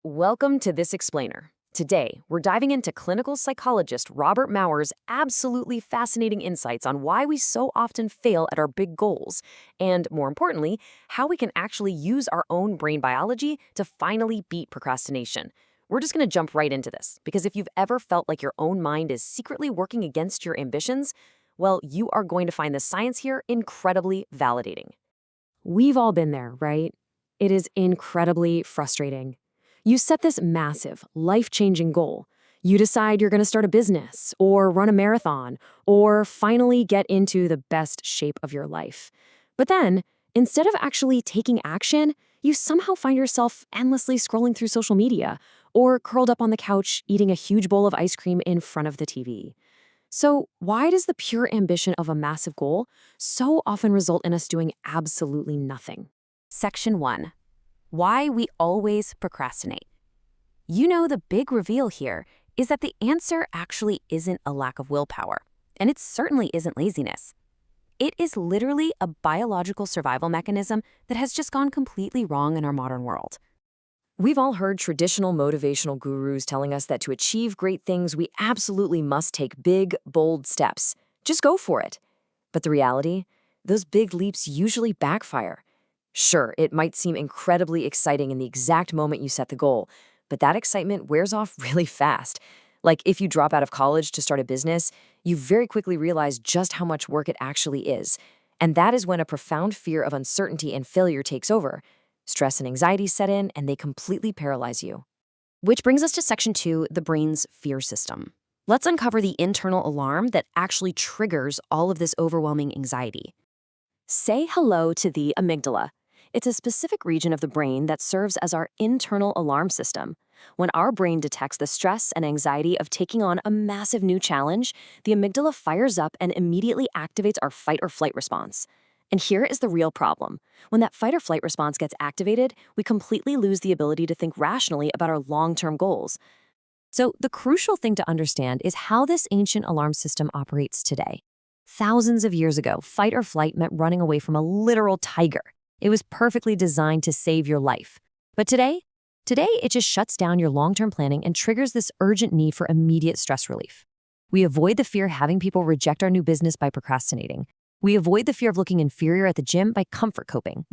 Welcome to This Explainer. Today, we're diving into clinical psychologist Robert Mauer's absolutely fascinating insights on why we so often fail at our big goals, and more importantly, how we can actually use our own brain biology to finally beat procrastination. We're just going to jump right into this, because if you've ever felt like your own mind is secretly working against your ambitions, well, you are going to find the science here incredibly validating. We've all been there, right? It is incredibly frustrating. You set this massive, life-changing goal. You decide you're going to start a business, or run a marathon, or finally get into the best shape of your life. But then, instead of actually taking action, you somehow find yourself endlessly scrolling through social media, or curled up on the couch eating a huge bowl of ice cream in front of the TV. So, why does the pure ambition of a massive goal so often result in us doing absolutely nothing? Section 1. Why we always procrastinate. You know, the big reveal here is that the answer actually isn't a lack of willpower, and it certainly isn't laziness. It is literally a biological survival mechanism that has just gone completely wrong in our modern world. We've all heard traditional motivational gurus telling us that to achieve great things, we absolutely must take big, bold steps. Just go for it. But the reality? Those big leaps usually backfire. Sure, it might seem incredibly exciting in the exact moment you set the goal, but that excitement wears off really fast. Like if you drop out of college to start a business, you very quickly realize just how much work it actually is. And that is when a profound fear of uncertainty and failure takes over. Stress and anxiety set in, and they completely paralyze you. Which brings us to Section 2, the brain's fear system. Let's uncover the internal alarm that actually triggers all of this overwhelming anxiety. Say hello to the amygdala. It's a specific region of the brain that serves as our internal alarm system. When our brain detects the stress and anxiety of taking on a massive new challenge, the amygdala fires up and immediately activates our fight or flight response. And here is the real problem. When that fight or flight response gets activated, we completely lose the ability to think rationally about our long-term goals. So the crucial thing to understand is how this ancient alarm system operates today. Thousands of years ago, fight or flight meant running away from a literal tiger. It was perfectly designed to save your life. But today it just shuts down your long-term planning and triggers this urgent need for immediate stress relief. We avoid the fear of having people reject our new business by procrastinating. We avoid the fear of looking inferior at the gym by comfort coping,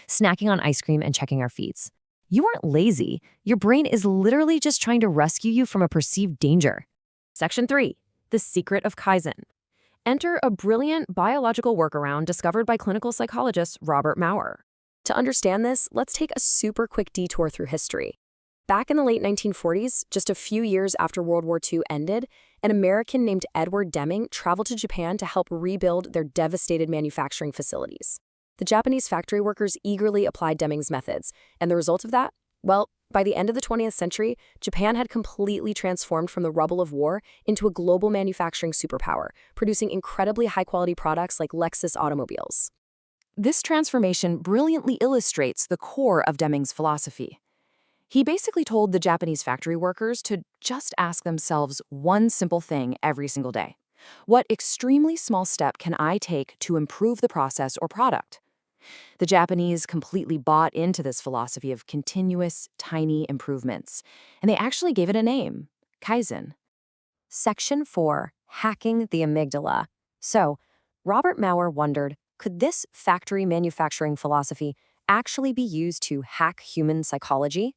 snacking on ice cream and checking our feeds. You aren't lazy. Your brain is literally just trying to rescue you from a perceived danger. Section 3. The secret of Kaizen. Enter a brilliant biological workaround discovered by clinical psychologist Robert Mauer. To understand this, let's take a super quick detour through history. Back in the late 1940s, just a few years after World War II ended, an American named Edward Deming traveled to Japan to help rebuild their devastated manufacturing facilities. The Japanese factory workers eagerly applied Deming's methods, and the result of that? Well, by the end of the 20th century, Japan had completely transformed from the rubble of war into a global manufacturing superpower, producing incredibly high-quality products like Lexus automobiles. This transformation brilliantly illustrates the core of Deming's philosophy. He basically told the Japanese factory workers to just ask themselves one simple thing every single day. What extremely small step can I take to improve the process or product? The Japanese completely bought into this philosophy of continuous, tiny improvements, and they actually gave it a name, Kaizen. Section 4, Hacking the Amygdala. So, Robert Mauer wondered, could this factory manufacturing philosophy actually be used to hack human psychology?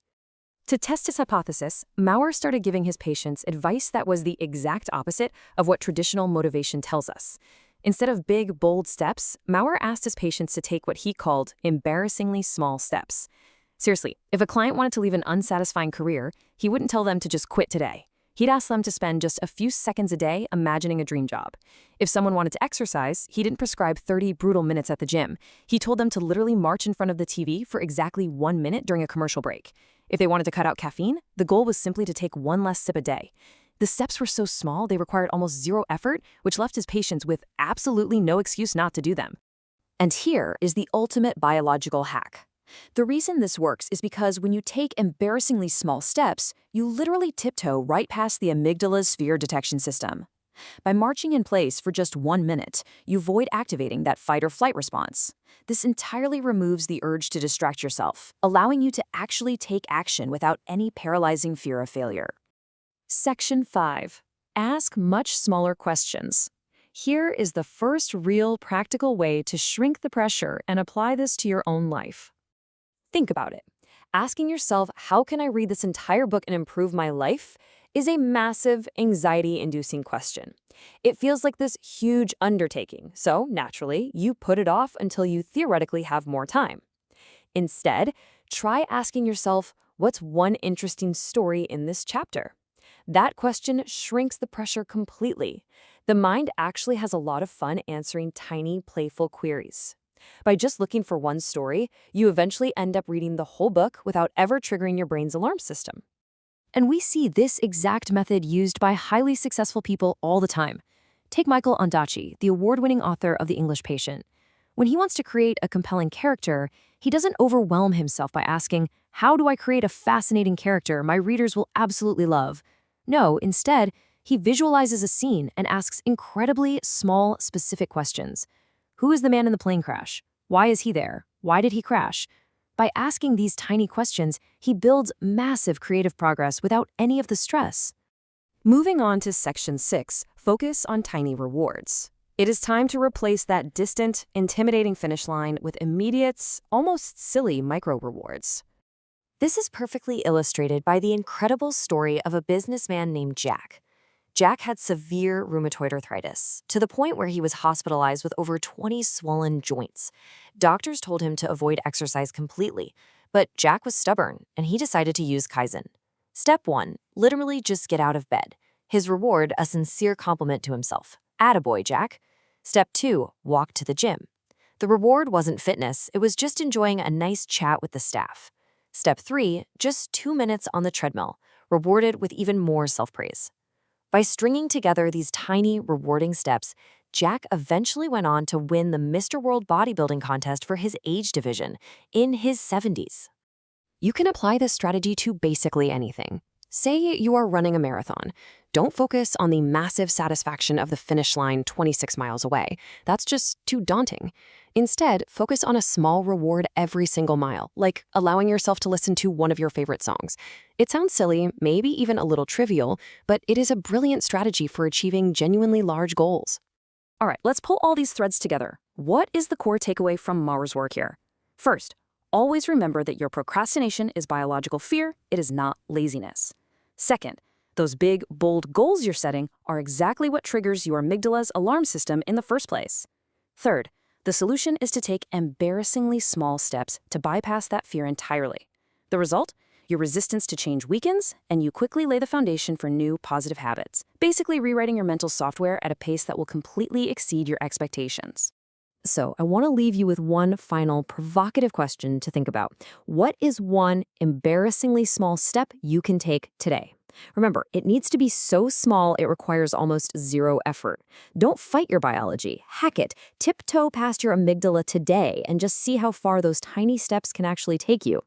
To test his hypothesis, Mauer started giving his patients advice that was the exact opposite of what traditional motivation tells us. Instead of big, bold steps, Mauer asked his patients to take what he called embarrassingly small steps. Seriously, if a client wanted to leave an unsatisfying career, he wouldn't tell them to just quit today. He'd ask them to spend just a few seconds a day imagining a dream job. If someone wanted to exercise, he didn't prescribe 30 brutal minutes at the gym. He told them to literally march in front of the TV for exactly 1 minute during a commercial break. If they wanted to cut out caffeine, the goal was simply to take one less sip a day. The steps were so small they required almost zero effort, which left his patients with absolutely no excuse not to do them. And here is the ultimate biological hack. The reason this works is because when you take embarrassingly small steps, you literally tiptoe right past the amygdala's fear detection system. By marching in place for just 1 minute, you avoid activating that fight or flight response. This entirely removes the urge to distract yourself, allowing you to actually take action without any paralyzing fear of failure. Section 5. Ask much smaller questions. Here is the first real practical way to shrink the pressure and apply this to your own life. Think about it. Asking yourself, how can I read this entire book and improve my life, is a massive, anxiety-inducing question. It feels like this huge undertaking, so naturally, you put it off until you theoretically have more time. Instead, try asking yourself, what's one interesting story in this chapter? That question shrinks the pressure completely. The mind actually has a lot of fun answering tiny, playful queries. By just looking for one story, you eventually end up reading the whole book without ever triggering your brain's alarm system. And we see this exact method used by highly successful people all the time. Take Michael Ondaatje, the award-winning author of The English Patient. When he wants to create a compelling character, he doesn't overwhelm himself by asking, how do I create a fascinating character my readers will absolutely love? No, instead, he visualizes a scene and asks incredibly small, specific questions. Who is the man in the plane crash? Why is he there? Why did he crash? By asking these tiny questions, he builds massive creative progress without any of the stress. Moving on to Section 6, focus on tiny rewards. It is time to replace that distant, intimidating finish line with immediate, almost silly micro-rewards. This is perfectly illustrated by the incredible story of a businessman named Jack. Jack had severe rheumatoid arthritis, to the point where he was hospitalized with over 20 swollen joints. Doctors told him to avoid exercise completely, but Jack was stubborn, and he decided to use Kaizen. Step 1, literally just get out of bed. His reward, a sincere compliment to himself. Attaboy, Jack. Step 2, walk to the gym. The reward wasn't fitness, it was just enjoying a nice chat with the staff. Step 3, just 2 minutes on the treadmill, rewarded with even more self-praise. By stringing together these tiny, rewarding steps, Jack eventually went on to win the Mr. World bodybuilding contest for his age division in his 70s. You can apply this strategy to basically anything. Say you are running a marathon. Don't focus on the massive satisfaction of the finish line 26 miles away. That's just too daunting. Instead, focus on a small reward every single mile, like allowing yourself to listen to one of your favorite songs. It sounds silly, maybe even a little trivial, but it is a brilliant strategy for achieving genuinely large goals. All right, let's pull all these threads together. What is the core takeaway from Mauer's work here? First, always remember that your procrastination is biological fear, it is not laziness. Second, those big, bold goals you're setting are exactly what triggers your amygdala's alarm system in the first place. Third, the solution is to take embarrassingly small steps to bypass that fear entirely. The result? Your resistance to change weakens, and you quickly lay the foundation for new positive habits, basically rewriting your mental software at a pace that will completely exceed your expectations. So, I want to leave you with one final provocative question to think about. What is one embarrassingly small step you can take today? Remember, it needs to be so small it requires almost zero effort. Don't fight your biology. Hack it. Tiptoe past your amygdala today and just see how far those tiny steps can actually take you.